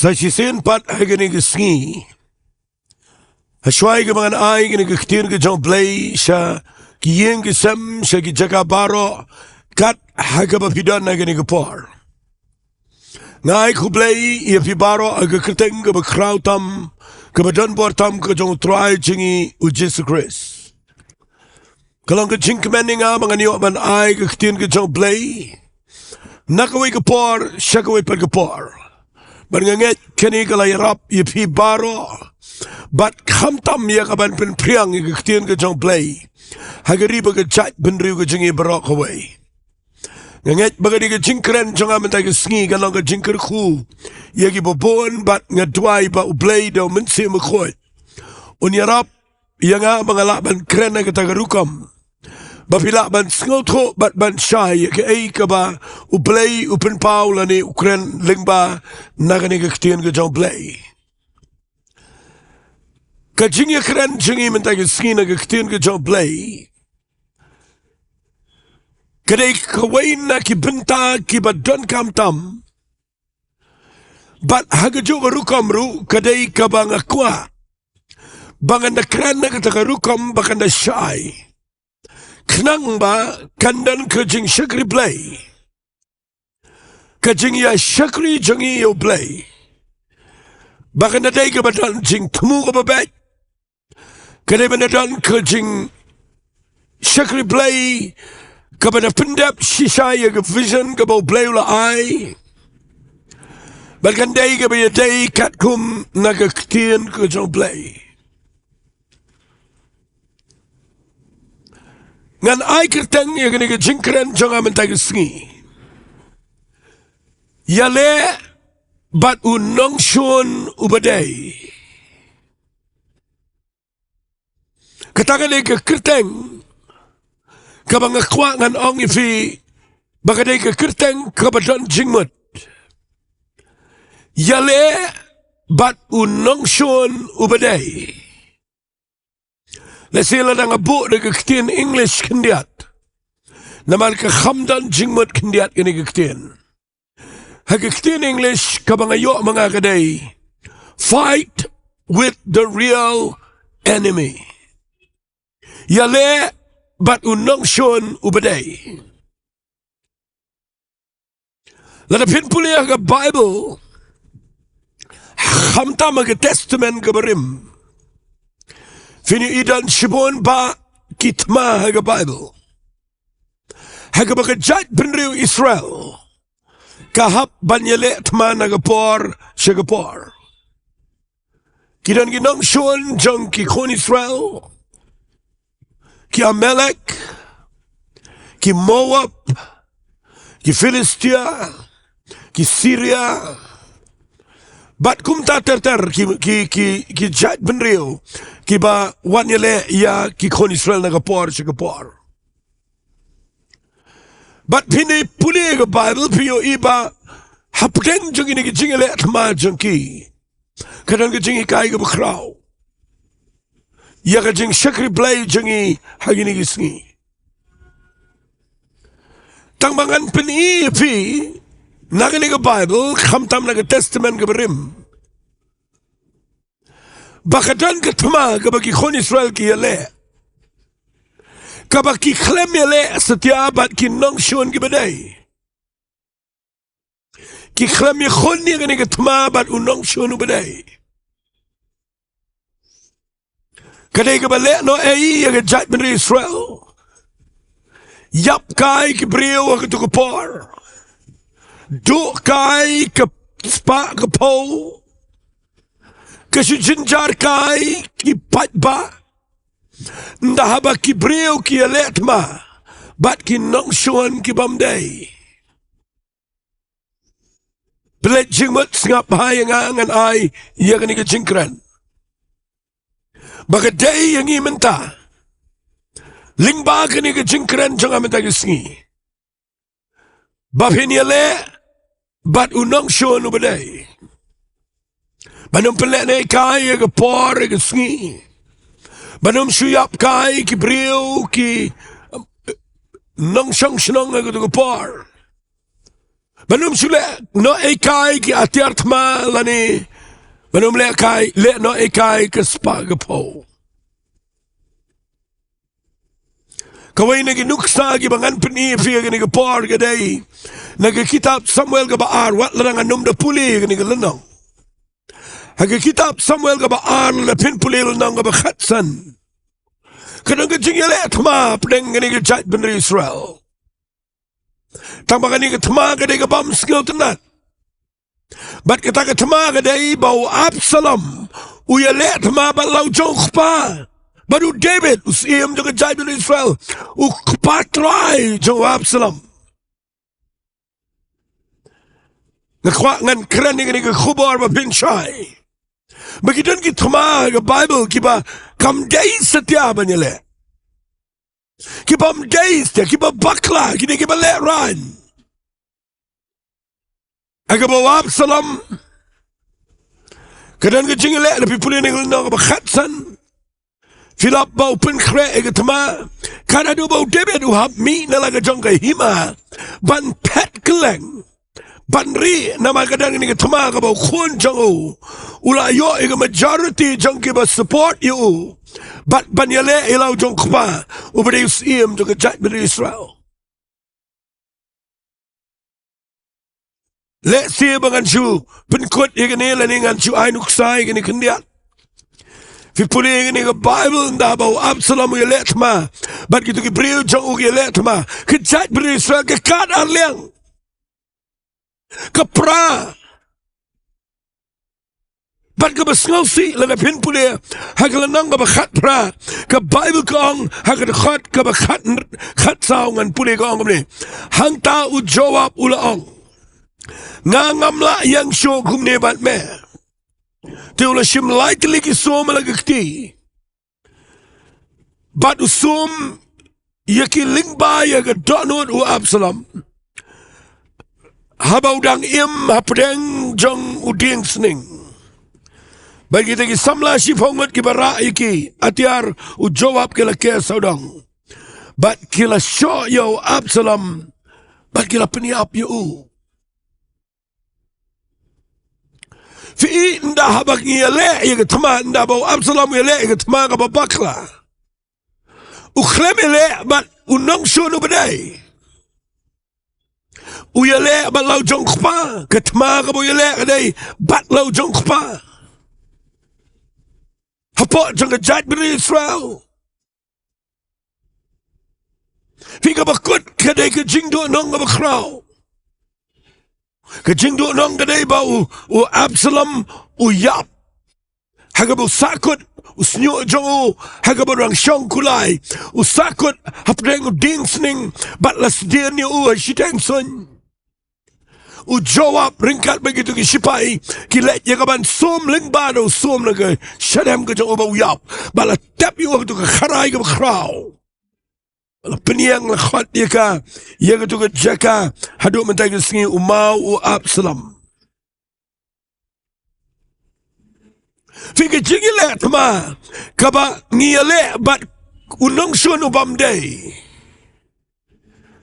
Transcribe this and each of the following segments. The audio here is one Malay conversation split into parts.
Sa sisin pat hagani ke Sngi. Hashwai ke mangan ai ke Ktien U Blei sha kiyeng ke sem sha ki Jaka baro kat hagaba pidan hagani ke por. Ngai ku Blei ia pi baro aga kerteng ke krautam ke donbor tam ke try jingi u Christ. Kalau ke jingmane nga mangan yo man ai ke Ktien U Blei nakawai ke por shakawai per ke por. Bernganget kini kalai rap ye pi baro bat khamtam ya kaban pen priang ye Ktien U Blei hagari baga chat benriu ke jingi barok away nganget baga di ke jingkren jonga mentai ke Sngi kalong ke jingkyrkhu ye ki bobon bat ngadwai ba U Blei do mensi mekhoy un ya rap yang mengalak ban kren ke tagarukam bapila ban Sohthri bat ban shai ke kaba U Blei upen paula ni ukren lyngba nagani ke Ktien U Blei ka jingiaroh jingi mentai ke Sngi na ke Ktien U Blei kadai kawain na ki Bynta ki badon kamtam bat hagajo rukam ru kadai kabang akwa bangan na kren na ke tagarukam bakan na shai Khynnah kandan ke Ri-Bhoi Blei ke Jingiasyllok U Blei bahkan ada ke badan jingkyrkhu ke babet kadai badan ke Ri-Bhoi Blei ke badan pendap sisa ya ke vision ke bau Blei ula ai bahkan dai ke bayadai katkum na ke Ktien U Blei ngan ai kerteng ya kini ke jingkren jonga mentai ke Sngi. Ialeh bat u Nongshun u badai. Katakan ke kerteng kabang akwa ngan ong ifi bakadai ke kerteng kabadon jingmut. Ialeh bat u Nongshun u badai. Lesila dang abu de Ktien English kendiat. Namal ke khamdan jingmut kendiat kini Ktien. Ha Ktien English kabangayo mga kadai. Fight with the real enemy. Ialeh bat u Nongshun u badai. Ladapin puli ha Bible. Khamta mga testament kabarim. Fini idan shibon ba kitma haga Bible. Haga bakajat benriu Israel. Kahap banyele tma nagapor shagapor. Kidan Nongshun jang ki kon Israel. Ki Amalek. Ki Moab. Ki Philistia. Ki Syria. Bat kumta ter ki jat benriu. Kiba wanyele ya ki kon Israel nagapor shagapor. But pini puli ke Bible piyo iba hapkeng jong ini ki jingele atma jongki. Kadang ke jingi kai ke bakrau. Ya ke jing Ri-Bhoi Blei jongi hagini ki Sngi. Tangbangan pini pi nagani ke Bible khamtam naga testament ke berim. Bakadan ke tma ke bagi kon Israel ki Ialeh. Kabaki klem Ialeh setiap bat ki Nongshun ki badai. Ki klem yakon ni ke tma bat u Nongshun u badai. Kadai ke balik no ei ya ke jat benri Israel. Yap kai ki brio ke tukupor. Duk kai ke spa ke po. Kasujinjar kai ki patba ndahaba ki breu ki aletma bat ki Nongshun ki bamdai belet jingmut ngap hai ngan ai ya kani ke jingkran bagadai yang imenta lyngba kani ke jingkran jonga menta ke Sngi bapin Ialeh bat u Nongshun u badai Banum pelek na kai ke por ke Sngi. Banum suyap kai ki brio ki Nongshun ke por. Manum sule no ekai ki atiar thma lani. Manum le kai le no ekai ke spagapo. Kaway nagi nuksa gi bangan peni fiya gani ke por gadai. Nagi kitab Samuel ga baar wat lang anum da puli gani ke lenong. Haga kitab Samuel ga baar la pin puli lenong ga bakhatsan. Kadang ke jingialet thma pedeng gani ke jat ben Israel. Tang bagani ke thma gadai ke bam skill tenat. Bat kita ke thma gadai bau Absalom. Uyalet thma balau jong pa. Baru David usiam juga jahit Israel ukpatrai jawab Absalom. Nakwak ngan keren ni khubar ba Bynta. Begitu kita thma ke Bible kiba kam day setia banyale. Kiba day setia kiba bakla kini kiba let run. Aga bawa Absalom. Kadang ke jingile lebih pulih ni kalau nak berkhatsan. Filap bau pen kre egetma kana do bau David uhap mi na laga jongka hima ban pet keleng ban ri nama kadang ni getma ka bau khun jongu ula yo ega majority jongki ba support you bat ban yale ilau jongkpa ubade usim jongka jat beri Israel le si bangan chu pen kot ega ne la ngan chu ai nuksai gani kendiat Fi puli ini ke Bible nda bau Absalom ye letma bat gitu ki brio jong ye letma ke jat beri Israel ke kat arliang ke pra bat ke besngausi laga pin puli hagala nang ke bakhat pra ke Bible kong hagala khat ke bakhat khat saungan puli kong ni hang ta u jawab ulaong ngamla yang show kumne bat me Teula shim likely ki som lagakti. But usum yaki lyngba yaga donor u Absalom. Habau dang im hapdeng jong u Diengdoh. Bagi tegi samla shifongot ki bara yaki atiar u jawab kila ke saudang. But kila show yo Absalom. But kila peniap yo. Fi nda habak Ialeh ye getma nda bau Absalom Ialeh ye getma ka babakla ukhlem Ialeh bat Nongshun U Blei Ialeh bat lau jongkpa getma ka bau Ialeh kadai bat lau jongkpa hapot jong jat beri Israel fi ka bakut kadai ke Jingduwai nong ka bakrau ke Jingduwai nong kadai bau u Absalom u yap hagabo sakut u snyo jong hagabo rang shong kulai u sakut hapdeng u dingsning batlas dia ni u shiteng sun u jawab ringkat begitu ki sipai ki let ya kaban som lyngba do som naga shadam ke jong u yap bala tap yu tu ke kharai ke krau Peniang lakhat dia ka ia tu ke Jaka haduk mentai ke Sngi umau u Absalom Fika jingilet ma kaba ngiale bat Nongshun U Blei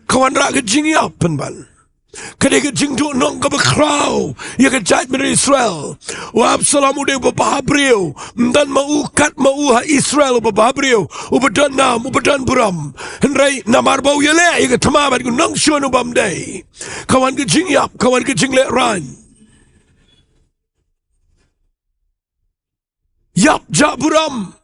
kawan rak ke jingiap penban Kadai ke Jingduwai nong ka bakrau ia ke jat beri Israel u Absalom u de bababriu dan mau kat mau ha Israel u bababriu u badan nam u badan buram henrai namar bau Ialeh ia ke thma bat Nongshun U Blei kawan ke jingiap kawan ke jinglet ran yap ja buram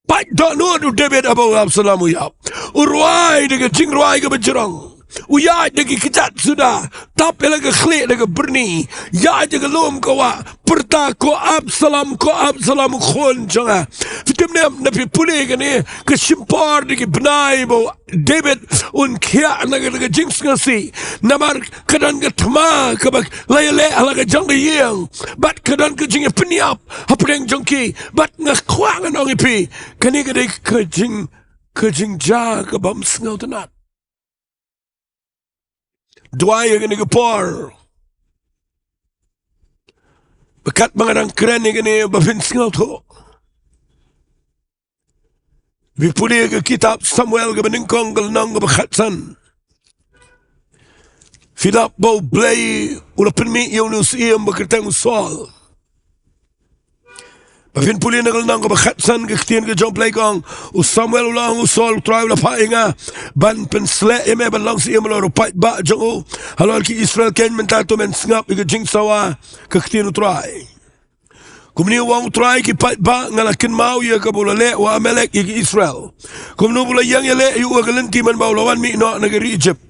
Pak donor u David abau Absalom u yap urwai de jingruai ke berjerang Uyai degi kejat sudah tapi lagi klik lagi berni ya jaga lom kawa perta ko Absalom khon janga fitem ne napi puli gani ke simpor degi benai bo David un kia lagi jingsi namar kadan ke thma ke bak lele lagi jang yang bat kadan ke jing peniap hapeng jongki bat ngakwang nong ipi kani ke jing ja ke bam sngal tenat Jowai yang ini kepor, bekat mengadang keren yang ini bapinsingal tu. Bipuli ke kitab Samuel ke beningkong ke lenong ke bekatsan. Philip bau blei ula penmi yung nus iem bekerteng usol. Bafin puli nagal nang ka bakatsan ke Ktien U Blei kong Samuel ulang usol try ula painga ban pensle eme Balang si iem ula rupai ba jong halal ki Israel ken mentato men ngap ke jingsawa ke Ktien U try. Kumni wang try ki pai ba ngalakin mau ya ka bulale wa Amalek ke Israel. Kumnu bula yang yale yu agalenti man baulawan mi no negeri Egypt.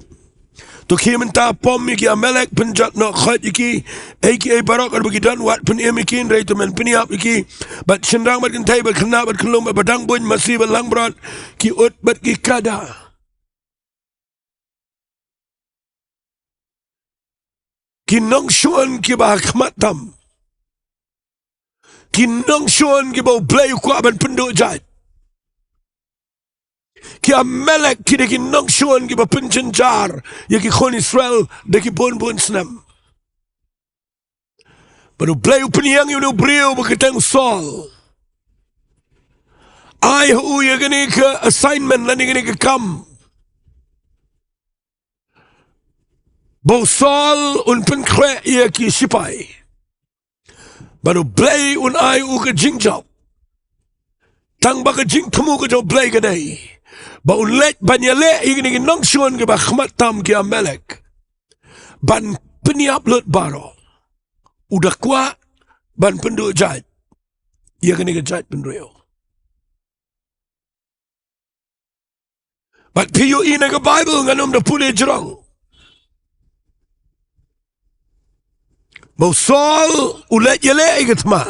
To kimenta pom ki Amalek penjat no khat iki aka barok ar bagi dan wat pen emikin rei to men peniap iki bat sendang bat kentai bat kena bat kelum bat badang bun masih balang berat ki ut bat ki kada ki Nongshun ki ba khmatam ki Nongshun ki ba blei kwa ban penduk jat ki Amalek ki de ki Nongshun ki ba penjenjar ya ki khon Israel de ki bun snam. Baru blei upeniang yung brio bakitang sol. Ay hu ya gani ke assignment lani gani ke kam. Bau sol un penkre ya ki sipai. Baru blei un ay u ke jingjob. Tang baka jing temu ke jo blei ke day. Bau let banyale ya gani ke Nongshun ke ba khmatam ki Amalek. Ban peniap lut baro. Udah kuat ban penduk jat. Ia kena ke jat pendrio. But piyu ina ke Bible nganum da pulih jerong. Mau sol ulet yele ke tma.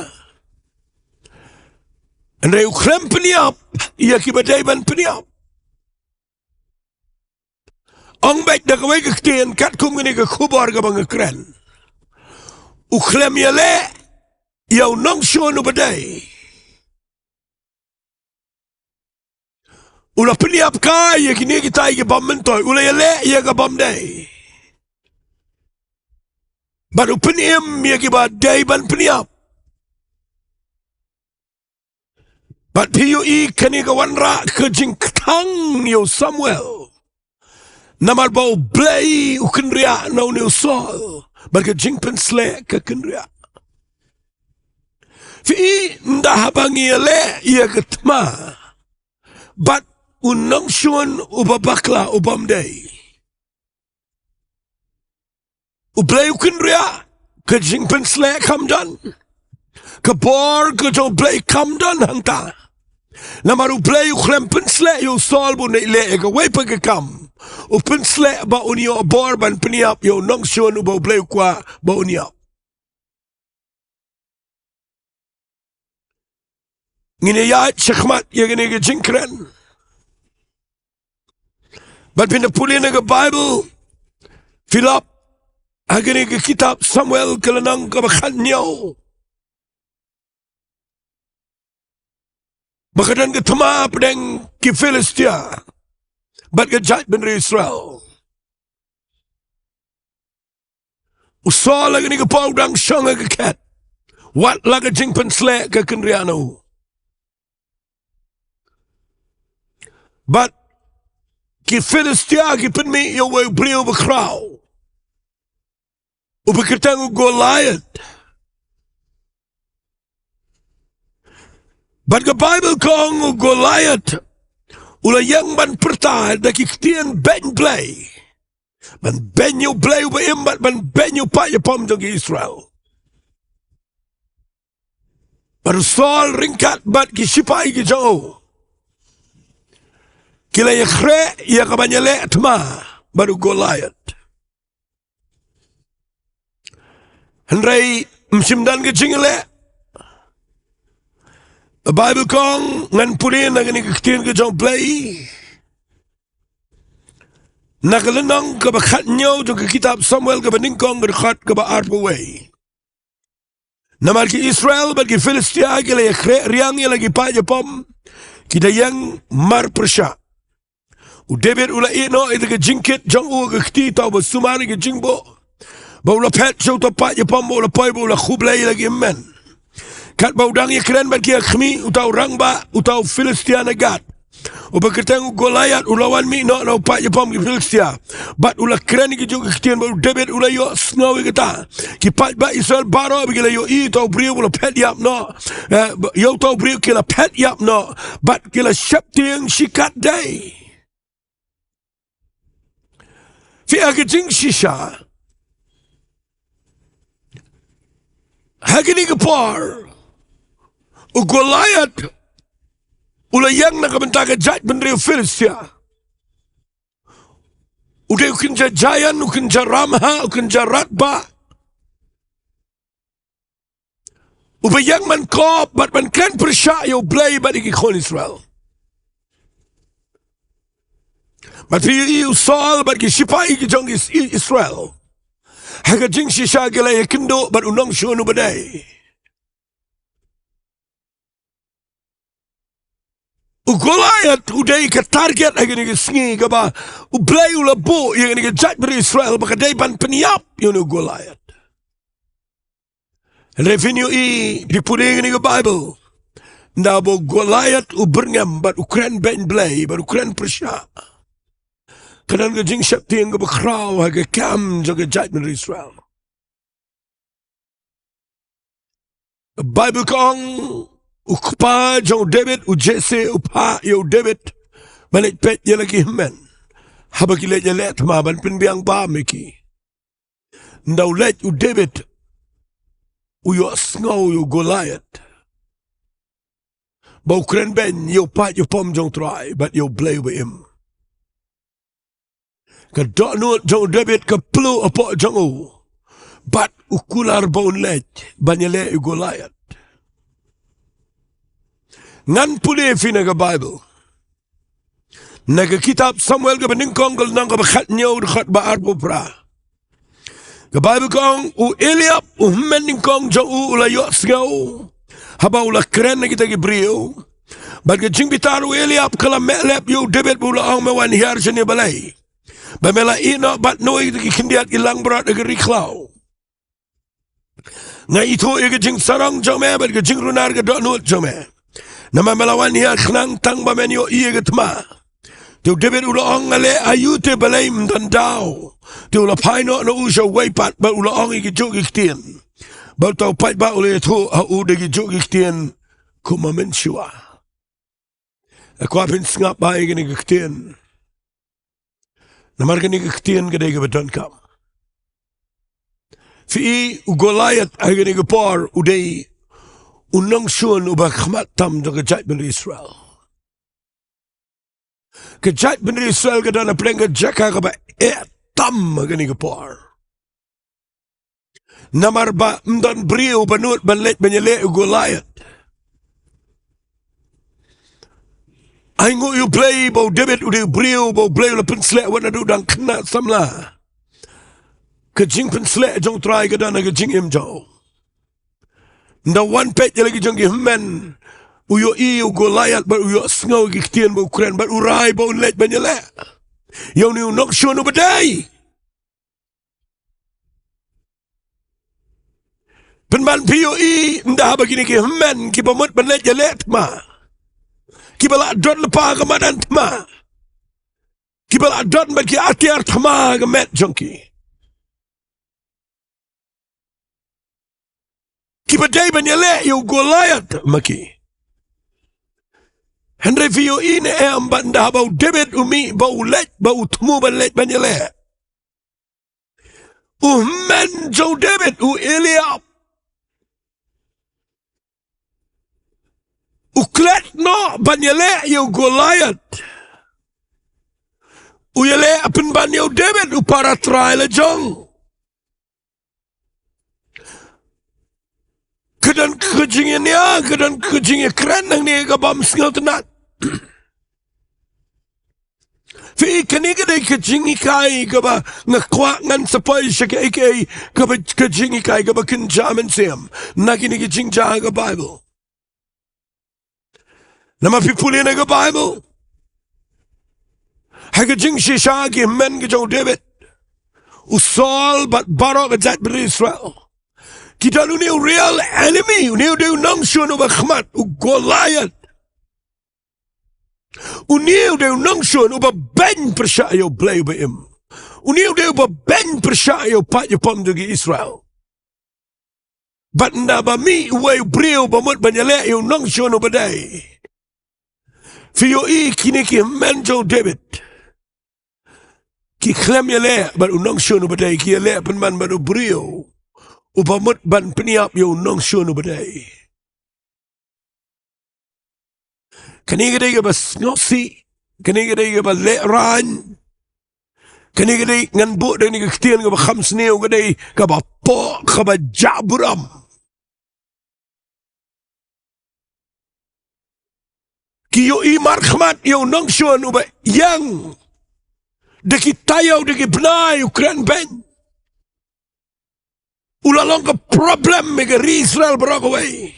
Andai ukrem peniap. Ia kibadai ban peniap. Ong baik da kawai ke Ktien kat kum kena ke kubar ke bang keren. Uklem yale yau Nongshun ubadai. Ula peniap kai ya kini kita ke bom mentoy. Ula yale ya ke bom day. Baru peniem ya ke badai ban peniap. Bat piyu I kani ke wanra ke jingkang yo Samuel. Namar bau blei ukenria nau ni usol. Baga jingpen sle ke kenria. Fi ndah bangi le ia ketma. Bat Nongshun ubabakla ubamdei. Ublei kenria ke jingpen sle kamdan. Ke bor ke jo blei kamdan hangta. Namar ublei uklempen sle yo sol bu ne le ke wepa ke kam. Upen sle ba unio bor ban peniap yo Nongshun uba bleu kwa ba uniap. Ngine ya chakmat ya gane ke jingkren. Bat pinda puli na ke Bible Philip agane ke kitab Samuel kelenang ke bakhanyo. Bakadan ke tama pedeng ki Filistia. Bat ke jat ben Israel. Usol lagi ni ke pau dang syang ke kat. Wat lagi jingpen sle ke kenriano. Bat ki Filistia ki penmi yo we brio bekrau. Ubekirtang Goliath. Bat ke Bible kong Goliath. Ula yang ban perta da ki Ktien U Blei. Ban U Blei uba imbat ban U pa ya pom jong Israel. Baru sol ringkat bat ki sipai ki jauh. Kila ya kre ya kabanyale atma baru Goliath. Henry msimdan ke Ialeh. Bible kong ngan pulin na gani Ktien U Blei. Nakalenang ke bakhatnyo jong ke kitab Samuel ke baningkong berkhat ke ba Ri-Bhoi. Namar ki Israel bagi Filistia ke la riang ya lagi pa Japom kita yang mar persya. U David ula ino itu ke jingkit jong u ke kti tau ba sumani ke jingbo. Ba ula pet so to pa Japom ula poi ula khublai lagi men. Kat baudang ya keren bagi khmi utau rangba utau Filistia nagat. Ubakatang Goliath ulawan mi no pa yapam ki Filistia. But ula kren ki jo Ktien ba David ula yo Sngi kata. Ki pat ba Israel baro bigila yo I to brio ula pet yap no. Yo to brio kila pet yap no. But kila sheptiang shikat day. Fi agajing shisha. Hagini kapar. Goliath ulayang nakabenta ka jat benri Filistia. Uday ukinja jayan, ukinja ramha, ukinja ratba. Ubayang man kop, but man kan persya yo blay ba di kikon Israel. But fi yu Saul, but ki sipai ki jong Israel. Hagajing shisha gila ya kynduh, but Nongshun ubaday. Goliath uday ka target ay gani Sngi kaba ublay ulabo yung gani jat beri Israel baka day ban peniap yung Goliath. Revenue pipuling ni Bible na bo Goliath uberngam bat Ukraine ben blay bat Ukraine Persia. Kanan ka jing shakti yung kabakraw haga kam jaga jat beri Israel. Bible kong ukpa jong David ujese upa yo David balik pet ya lagi men habaki let ya let ma ban pinbiang ba miki ndaw let u David u yo Sngi yo Goliath ba Ukraine ben yo pat yo pom jong try but yo play with him ka donut jong David ka plu apo jong u but ukular bon let banyale u Goliath. Ngan puli fina ka Bible. Naga kitab Samuel ka beningkong kal nang ka bakhat niyo khat ba arpo pra. Ka Bible kong u Eliab u meningkong jo u ulayo sgaw. Haba ula kren na kita gibriyo. Bag ka jingbita u Eliab kala melep yu David ula ang mawan hiyar siya ni balay. Bamela ino bat noy kita kindiat ilang berat aga riklaw. Nga ito ka jing sarang jome bat ka jing runar ka donut jome. Nama melawan hiya khnang tang ba menyo iya getma. Tu David ula ong ngale ayute balay mdandao. Tu ula paino no usha waypat ba ula ong ikijuk Ktien. Ba tau pat ba ula itu au de ikijuk Ktien kumamensua. Aku apin sngap ba igini Ktien. Namar gani Ktien gede ke beton kam. Fi Goliath igini gepor udai Nongshun ubah khmat tam do kejat ben Israel. Kejat ben Israel ke dana pleng Jaka ke ba tam gani kepor. Namar ba mdan brio banut banlet banyale Goliath. Aingo you play bo David udah brio bo play la pensle wana do dang Khynnah samla. Kejing pensle jong try ke dana kejing imjo. Na one pet ya lagi jong men uyo u Goliath ba uyo Sngi Ktien ba Ukraine ba urai ba unlet banyale. Yo ni Nongshun ubaday. Penman piyo nda bagini ki men ki pamut banlet ya let ma. Ki bala don lepa kamadan tma. Ki bala don bagi atiar tma gamet jongki. Kiba day banyale yo Goliath maki. Henry fiyo ine ambanda ba David umi ba ulet ba utmu ba let banyale. Men jo David u Eliab. Uklet no banyale yo Goliath. Uyale apen banyo David u para trial jong. Kedan kejingnya, kedan kejingnya keren nang ni kabam singal tenat. Fi kani kedai kejingi kai kaba ngakwa ngan sapoi shakai kai kaba kejingi kai kaba kenjaman siam. Nakini kejing jaga Bible. Nama pipuli naga Bible. Hagajing shishagi men kejong David. Usol bat barok kejat beri Israel. Kita lu ni real enemy, ni Nongshun ubah khmat, Goliath. Uniu de Nongshun uba ben persyayo Blei uba im. Uniu de uba ben persyayo pat Jepam dugi Israel. But na ba mi uway brio ba mut banyale yo Nongshun uba day. Fiyo kini ki menjo David. Ki klem yale but Nongshun uba day ki yale penman ba brio. Uba mut ban peniap yo Nongshun uba day. Kanigay ba snosi, kanigay ba leran, kanigay nganbo de ni Ktien ba khamsneo gaday ka ba po ka ba jaburam. Kiyo markhmat yo Nongshun uba yang deki tayaw deki bnay ukran ben. Ulalong ka problem mega Israel brokaway.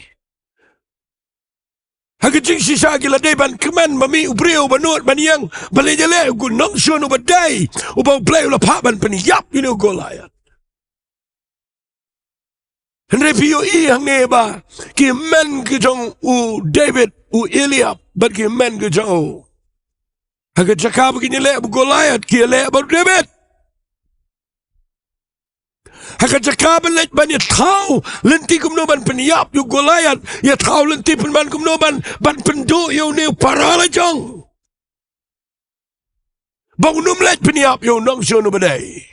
Hagajing sisa gila day ban keman mami ubriyo banut baniyang balejale gu Nongshun uba day uba Blei ula pak ban peniyap ini golayat. Henry piyo hangne ba ki men ke jong u David u Ialeh bat ki men ke jong haga Jaka begini le bu golayat ki le ba David. Haka Jaka ban let ban ya tau lenti kumno ban peniyap yu golayat ya tau lenti penman kumno ban pendu yu ni parala jong. Bang num let peniyap yu Nongshun uba day.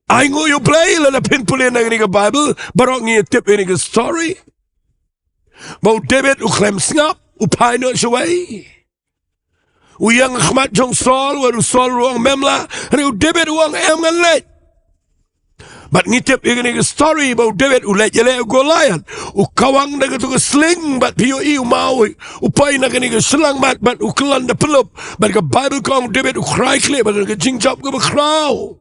Ay ngo yu Blei la pinpulin ng nga Bible barok nga tip in nga story. Bang David u klem snap u paino Jowai. Uyang khmat jong Saul waru Saul ruang memla riu David uang em ngan let. But ngitip yung story about David ulet yale Goliath u kawang na to sling but piyo mau upay na kani Shillong but uklan da pelup but ka Bible kong David u cry clear but ka jingjap ka bakraw.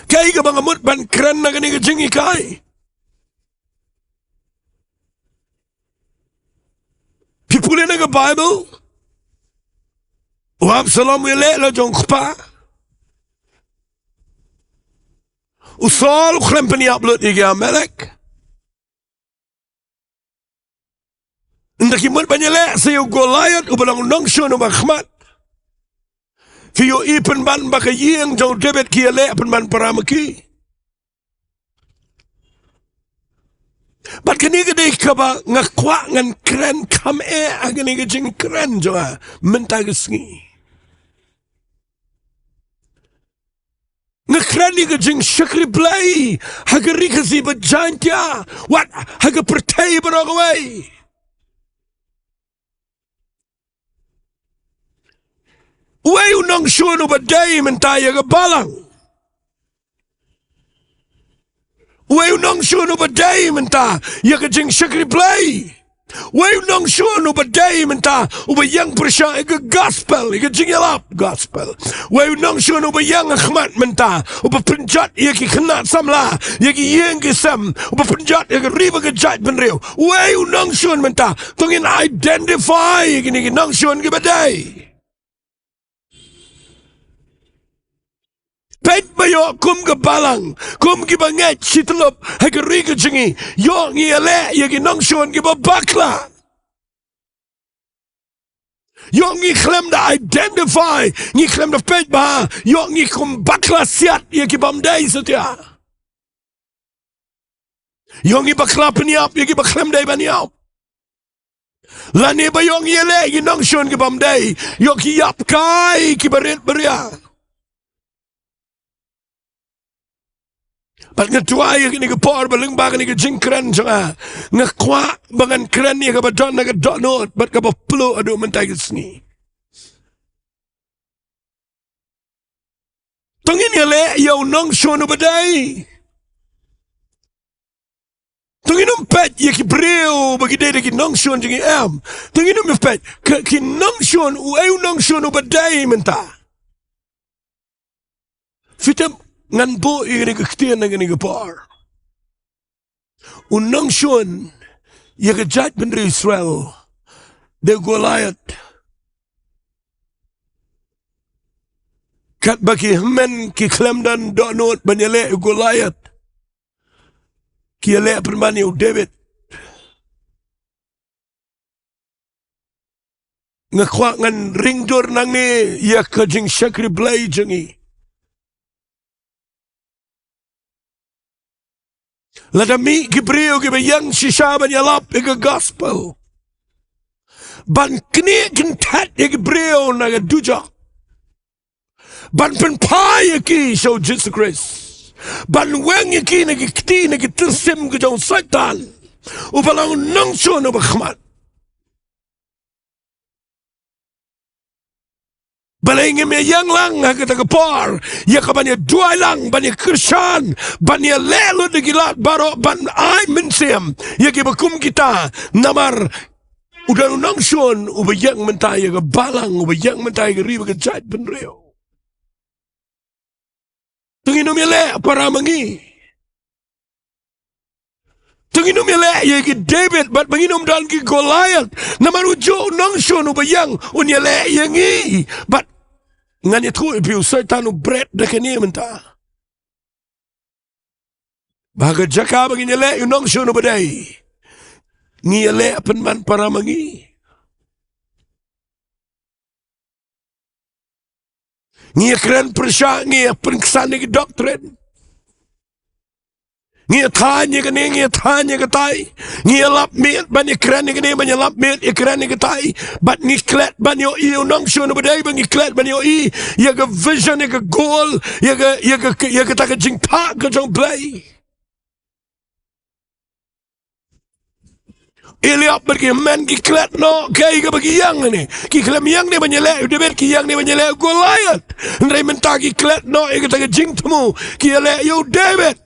Kaya ka mga mut ban kran na kani ka jingikai. Pipulin na ka Bible u Absalom yale la jong kpa u Saul klem peniap lut iga melek. Ndaki mut banyale sayo Goliath u balang Nongshun u bakhmat. Fiyo ipen ban baka ying jong David ki yale pen ban paramaki. But kaniga day kaba ngakwa ngan kren kam agani ga jing kren joa mentag Sngi. Ngakren ga jing shakri Blei haga rikasi ba Jaintia what haga pertay barogaway. Uwayu Nongshun uba day mentaya ga Balang. Uwayu Nongshun uba day menta yaga jing shakri Blei. Uwayu Nongshun uba day menta uba yang persya iga gospel iga jingiaroh gospel. Uwayu Nongshun uba yang khmat menta uba penjat yaki Khynnah samla yaki yang kisam uba penjat yaki Ri-Bhoi jat benriu. Uwayu Nongshun menta tungin identify yaki Nongshun giba day. Pet bayo kum ke Balang, kum ki banget sitlup haga riga jingi, yo Ialeh yagi Nongshun ki bakla. Yo ngi klem da identify, ngi klem da pet ba, yo ngi kum bakla siat yagi bamday setia. Yo ngi bakla peniap yagi baklem day baniap. Lani ba yo Ialeh yagi Nongshun ki bamday, yo ki yap kai ki berit beria. Pat nga Jowai ni ka por balang bagan ni ka jingkran siya nga kwa bangan kran ni ka ba don na ka donot bat ka ba plo ado mentay ka Sngi. Tungin Ialeh yaw Nongshun uba day. Tungin pet yaki brio bagi day ki Nongshun jingi am. Tungin pet ki Nongshun uayu Nongshun uba day menta. Fitam ngan bo ini ke Ktien ngan ke par. Nongshun ya ke jat ben Israel de Goliath. Kat baki men ki klem dan donot banyale Goliath. Ialeh permani u David. Ngakwak ngan ringdur nang ni ya ka jing Sohthri Blei jengi. Ladami Gibril gibayang shisha ban yalap ega gospel. Ban kni kintat ya Gibril na duja. Ban penpaya ki so Jesus Christ. Ban weng ki na kti na tersim ke jong Satan. U Balang Nongshun u bakhmat. Balingin me yang lang kata kapar ya kabanya dua lang banya Krishan banya lelo de gilat baro ban ai mensiam ya gibakum kita namar udah Nongshun ubayang mentai ya Balang ubayang mentai ya Ri-Bhoi jat benreo tunginum Ialeh para mangi tunginum Ialeh ya ki David bat manginum dan ki Goliath namar ujo Nongshun ubayang un Ialeh yangi bat ngani tu piu Satan bread dekani menta. Bahaga Jaka bagi Ialeh Nongshun badai. Ialeh penman para mangi. Keren persya penkesan ni doktrin. Tanya ke ni tanya ke tai. Lap mit ban keren ke ni ban lap mit keren ke tai. Bat klet ban yo i Nongshun badai ban klet ban yo i ya ke vision ya ke goal ya ke tak jingtak ke jong Blei. Ialeh pergi men ki klet no kai ke bagi yang ni. Ki klam yang ni ban Ialeh udah ber ki yang ni ban Ialeh Goliath. Ndai menta ki klet no ya ke tak jingtmu ki Ialeh yo David.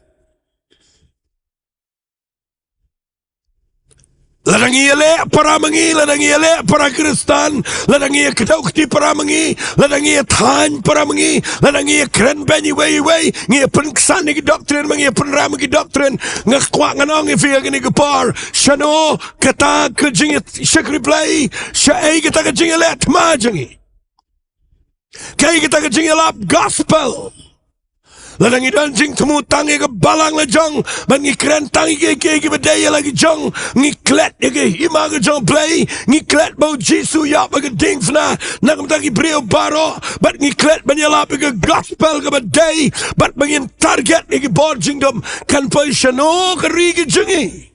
Ladang Ialeh para mangi, ladang Ialeh para Kristen, ladang Ialeh ketauti para mangi, ladang Ialeh than para mangi, ladang Ialeh keren banyi way, ngi penkesan ni doktrin, mangi penram ki doktrin, ngakwak nganong ifia gini kepar, shano kata ke Sohthri Blei, syai kita ke Ialeh tma jengi, kai kita ke Jingiasyllok gospel. Ladang idan jing temu tangi ke Balang la jong ban ngi keren tangi ke bedaya lagi jong ngi klet ke ima ke jong Blei ngi klet bau Jisu ya ke Diengdoh nak mtaki brio baro bat ngi klet ban yala ke gospel ke bedai bat bangin target ke bor jingdom kan paishano ke ri ke jengi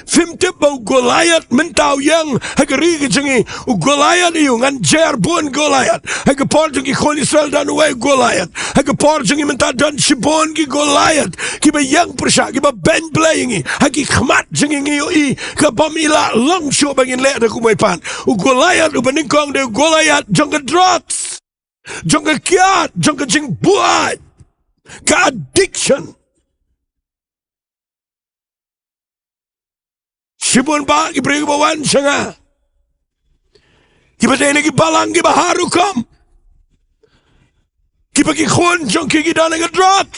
Fimte bau Goliath mentau yang hagari ke jengi u Goliath iu ngan jer bon Goliath haga por jengi kholi Israel dan uai Goliath haga por jengi menta dan shibon ki Goliath ki ba yang persya ki ba ben blayingi hagi khmat jengi ngi i ka bamila long show bangin le da kumai pan u Goliath u baningkong de Goliath jong drugs jong kiat jong jing buat ka addiction Sibun ba ibring bawan sanga. Kiba dene ki Balang ki baharu kam. Kiba ki khon jong ki dana ga drop.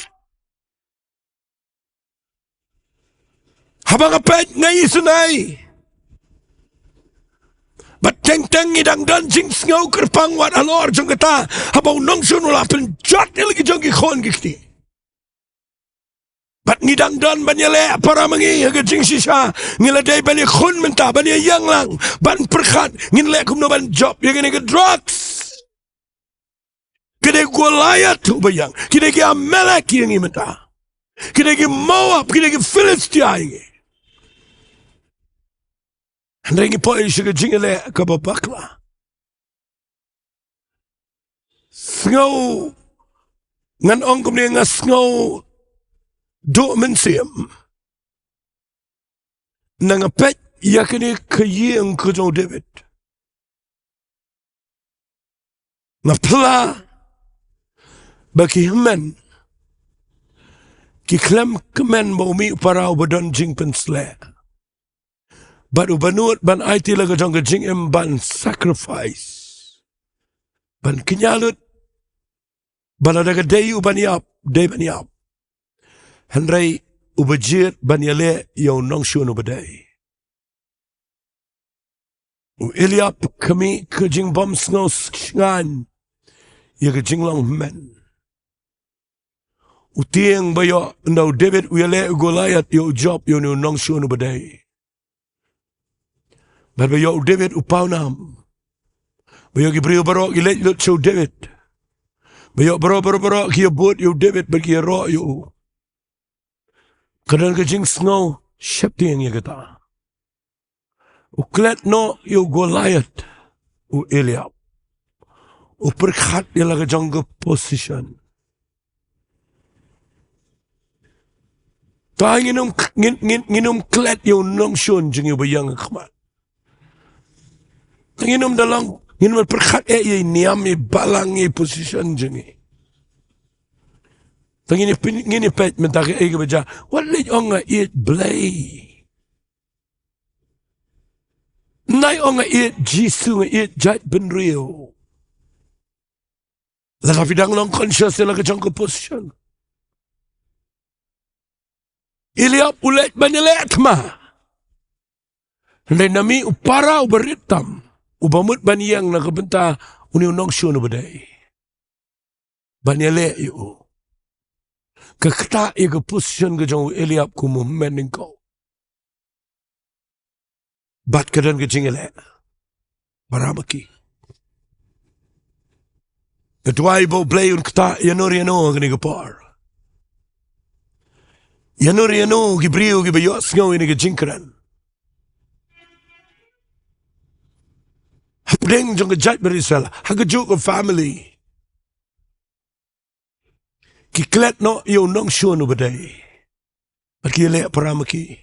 Habang apet ngai sunai. Bat teng idang dan jing ngau kerpang wat alor jong kata habang Nongshun ula pen jot lagi jong ki khon ki. Bat ngidang dan banyale para mangi haga jing shisha ngiladai bani khun menta bani yang lang ban perkhat nginle kumno ban job yang ini ke drugs kede Goliath tu bayang kede ki Amalek yang ini menta kede ki Moab kede ki Filistia ini handrengi poi shiga jingale ka babakla ngau ngan ongkum ni ngas ngau do mensiam nangapet yakini kayeng kujong David ngapla bagi hemen ki klem kemen baumi para ubadon jing pensle but ubanut ban IT laga jong jing em ban sacrifice ban kinyalut baladaga day ubaniap day baniap Henry ubajir ban Ialeh yaw Nongshun ubadai. Ialiap kami ke jing bom snow ngan ya ke jinglong men. Utieng bayo ndau David Ialeh Goliath yo job yo no Nongshun U Blei. Bayo David upau nam. Bayo gibrio baro gilet lot show David. Bayo baro kia buat yo David bagi ro yo. Kadang kejing snow shepti yang ya kata. Uklet no yo Goliath u Eliab. Uperkat dia laga jungle position. Ta nginum klet yo Nongshun jingi bayang khmat. Nginum dalang nginum perkat ye niam ye balang ye position jingi. Ta ngini pet mentake ege baja what let onga it blay. Nai onga it jisu it jat ben real. La vidang long conscious la ka jungle position. Iliap ulet banyalet ma. Hendai nami upara uberitam. Ubamut baniyang na kabenta uni Nongshun U Blei. Banyalet yu. Kekta ya ke position ke jong Iliap ku moment engkau. Bat kedan ke Jingiasyllok. Baramaki. Jowai bo Blei un kta yanori yano gani gapar. Yanori yano gibriu gibayo sngaw ini ke jingkran. Hapdeng jong ke jat berisal. Hagajuk ke family. Kiklet no yo Nongshun U Blei. Bagi Ialeh paramaki.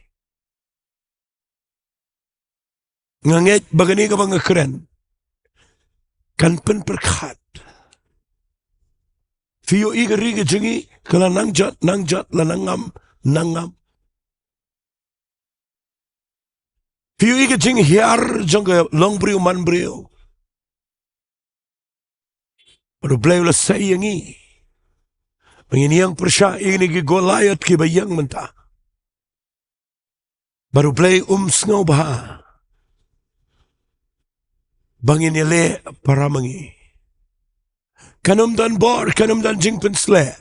Nganget bagani ka bang keren. Kan pen perkat. Fiyo iga riga jingi kala nangjat la nangam. Fiyo iga jingi hiar jangka long brio man brio. Baru Blei ula sayangi. Menginiyang persya ini ki Goliath ki bayang mentah. Baru Blei sngaw baha. Bangin Ialeh paramangi. Kanum donbor, kanum dan jingpensle.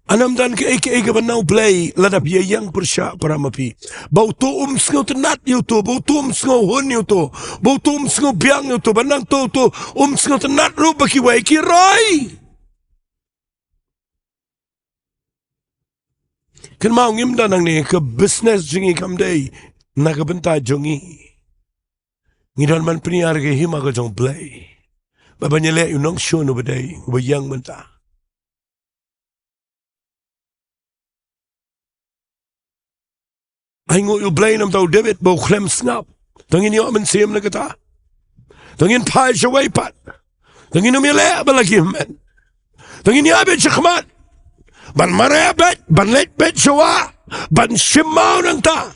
Anam dan ke banau Blei ladap yang persya paramapi. Bau tu sngaw tenat yu tu, bau tu sngaw hun yu tu, bau tu sngaw biang yu tu, banang tu sngaw tenat ru baki wai ki roi. Kan mau ngimda nang ni ke business jingi kamdei na ke Bynta jongi. Ngidan man peniar ke hima ke jong Blei. Babanyalek yu Nongshun U Blei bayang mentah. Aingo yu Blei nam tau David bau klem snap. Tangin yu amen siem na kata. Tangin pai Jowai pat. Tangin Ialeh balagi men. Tangin yabet shakmat. Ban marebet, ban letbet Jowai, ban shimau nang ta.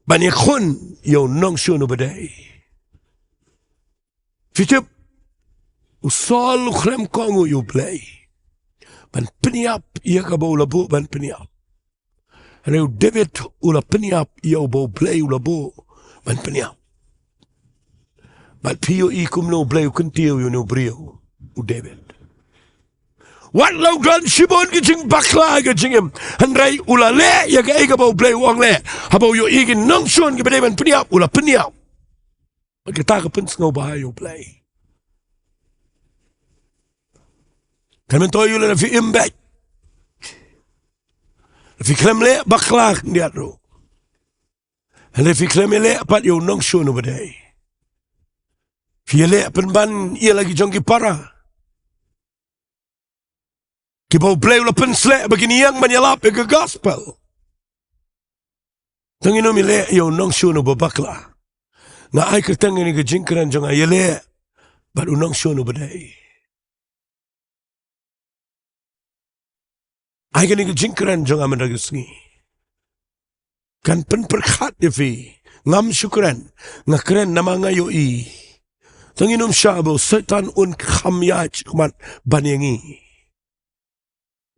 Ban yakun yu Nongshun U Blei. Fitip usol klem kongu yu Blei. Ban peniap ia ka bau labu ban peniap. Anu David ula peniap ia bau Blei ula bu ban peniap. Ban piyo ikum no Blei kuntiu yu no brio u David. Wat lau dan shibon ke jing bakla ke jingem. Handrai ula le ya ka ega bau Blei uang le. Habau yu igin Nongshun ke bedai ban peniap ula peniap. Kita ke pensngau bahayu Blei. Kan mentoi yu le fi imbek. Fi klem le bakla dia ru. Hele fi klem le pat yu Nongshun U Blei. Fi le penban ia lagi jongki para. Ki bau Blei ula pensle begini yang menyalap ke gospel. Tangino mi le yu Nongshun U bakla. Nga ai kertang ini ke jingkran jong Ialeh bat u Nongshun U Blei. Ai kini ke jingkran jong aman ragi Sngi. Kan pen perkat ya fi. Ngam syukran. Nga keren nama ngayo i. Tanginum syabo setan un khamyaj kumat banyangi.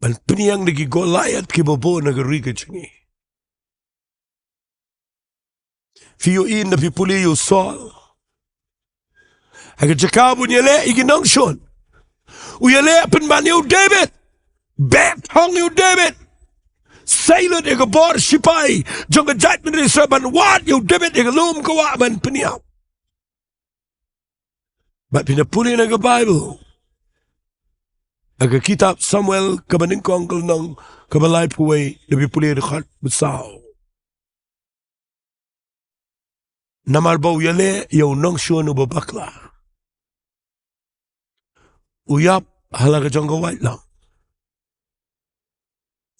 Ban peniang lagi Goliath ki bobo negeri ke jingi. Fiyo in na pipuli yu sol. Aga Jaka punya le igi Nongshun. Ialeh penban you David. Bet hong you David. Sailor ega bor sipai. Jong jat men serban wat you David ega lum kawa man peniap. But pinapuli naga Bible. Aga kitab Samuel kabaning ko angkol ng kabalay puway lebih puli dekat besar. Namar bau Ialeh yau Nongshun ubabakla. Uyap halaga jong white lang.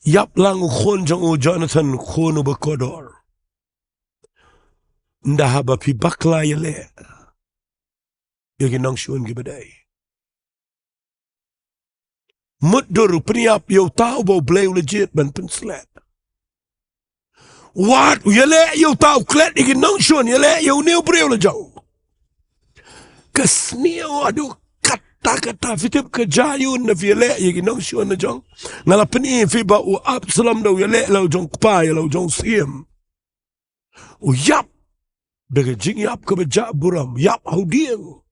Yap lang ukon jong u Jonathan ukon ubakodor. Ndahaba pi bakla Ialeh. Yagi Nongshun gibaday. Muddur peniap yau tau bau blei legit ban penslet. What? Ialeh yau tau klet yagi Nongshun Ialeh yau neu breu le jau. Kasniu aduh kata-kata fitip kejayun na Ialeh yagi Nongshun na jong. Ngalapan fiba u Absalom daw Ialeh lau jong kpai lau jong siem. U yap daga jingiap ka beja buram yap haudieng.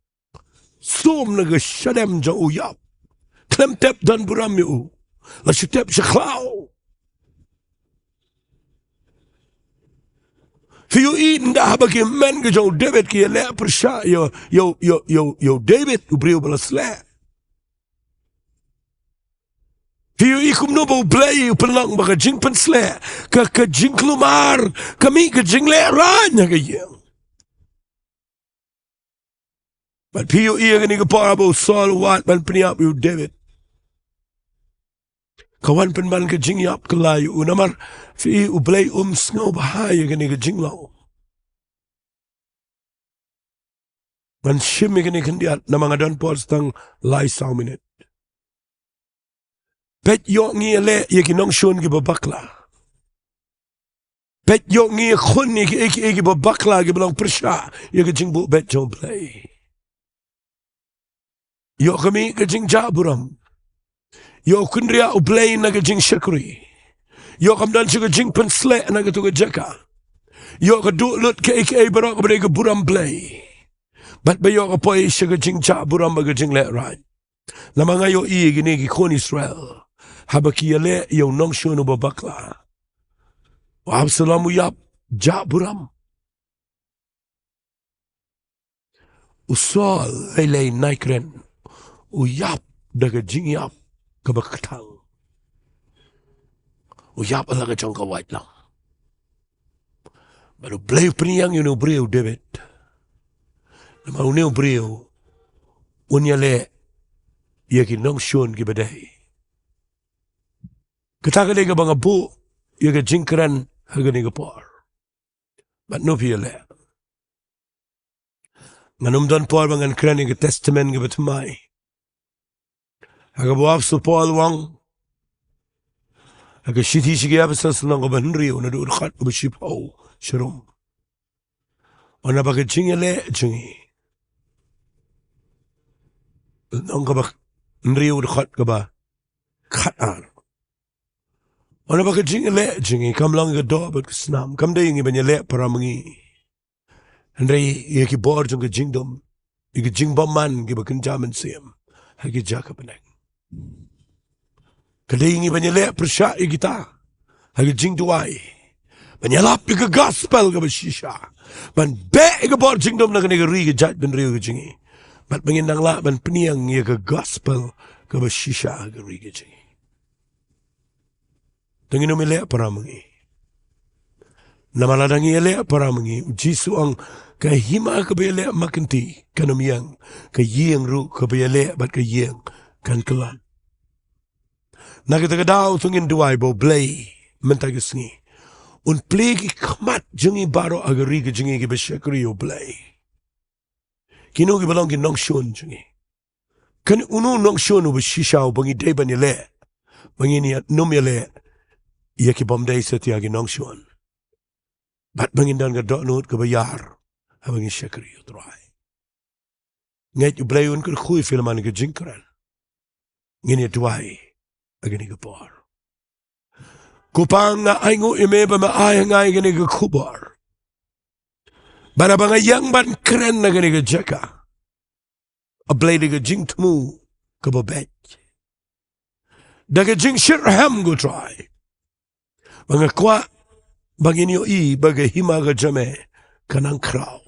Som naga syadem jong u yap. Klemtep dan buram yu. La syutep syaklau. Fiyo indah bagi men ke jong David ki Ialeh persya yo David ubriu balasle. Fiyo ikum no bau blei pelang baga jing pensle ka jing kelumar kami ka jing leranya ka yang. But piyo iya kani ka parabo Saul wat man peniap yu David. Kawan penban ke jingiap kelayu namar fi U Blei Sngi bahaya kani ke jinglau. Man shimi kani kandiat namang adan pos tang lai sau minute. Bet yo ngi Ialeh yaki Nongshun ki babakla. Bet yo ngi khun yaki babakla ki belong persya yaki jingbu bet jong Blei. Yo kami ke jing jaburam. Yo kunria U Blei na ke jing syakri. Yo kamdan siya ke jing pensle na ke tu ke Jaka. Yo ke dulut ke barok ke buram Blei. Bat ba yo ke poi siya ke jing jaburam ke jing leran. Lamang ayo gini ki kon Israel. Habaki Ialeh yo Nongshun ubabakla. Wa Absalom uyap jaburam. Usol lay naikren. Uyap daga jingiap kabakatang. Uyap alaga jong ka white lang. Baru Blei peniang yun ubriu David. Nama uneu ubriu. Ialeh yaki Nongshun gibaday. Kataka ka mga bu yaka jingkran haga ka por. But no Ialeh. Manumdan por mga kran yaka testament gibatumay. Haga buaf su Paul wang. Haga shiti shigi abasas lang ka banriyo na doon kat ubashipaw sharum. O na baga Ialeh jingi. Nang ka ba nriyo na kat ka ba katan. O na baga Ialeh jingi kam lang ka do bat kasnam. Kam da yung iba Ialeh para mangi. Andray yaki board yung ka Jingdom. Yaki jingbaman giba kanjaman siyam. Hagi Jaka panang. Kadaying iba Ialeh persya kita. Hagi Jingduwai. Banyalap yung gospel ka ba shisha. Ban be yung board Jingdom na kaniga ri ka jat ban riyo ka jingi. Bat bangin nang la ban peniang yung gospel ka ba shisha ka ri ka jingi. Tangin Ialeh para mangi. Namaladang Ialeh para mangi. Jisu ang kahima ka ba Ialeh makanti. Kanamiyang kayeng ru ka ba Ialeh bat kayeng kan kelan. Nakitagadaw tungin duway bo Blei mentagasngi. Un plegi kamat jungi baro agari ka jungi ki basyakri U Blei. Kino ki balong ki Nongshun jungi. Kan uno Nongshun u bashishaw bangi day ban Ialeh. Bangi niya num Ialeh. Iya ki bomday sa tiya ki Nongshun. Bat bangindan ka doonut ka bayar. Habang isyakri U Drawai. Ngayt U Blei un kyrkhu filman ka jingkran. Ngini Drawai. Agani ka por. Kupang nga ay ngu imeba maayang ay gani ka kubar. Barabang ayang ban kren na gani ka Jaka. Ablay di ka jingtmu. kababek. Daga jingsirham go try. Mga kwa bagin yo baga hima ga jame kanang kraw.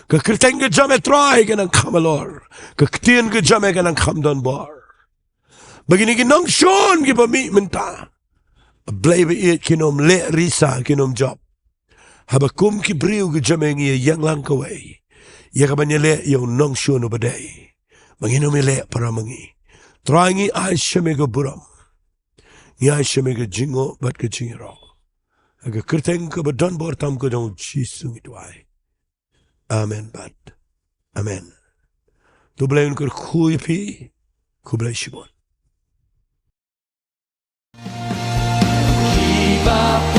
Ka Kirteng ga jame try kanang kamalor. Ka Ktien ga jame kanang donbor. Bagini ki Nongshun ki pami Bynta. Blei ba it kinom le risa kinom job. Habakum ki briu ga jame ngi yang lang kaway. Yakabanya le yo Nongshun obaday. Manginom le para mangi. Try ngi ay shame ga buram. Ngi ay shame ga jingo bat ga jingiaroh. Aga Kirteng ka ba donbor tam ko dong Jingiasyllok. Amen bad. Amen. Tu blei unkar khuy pi. Ku blei shibon. Kaba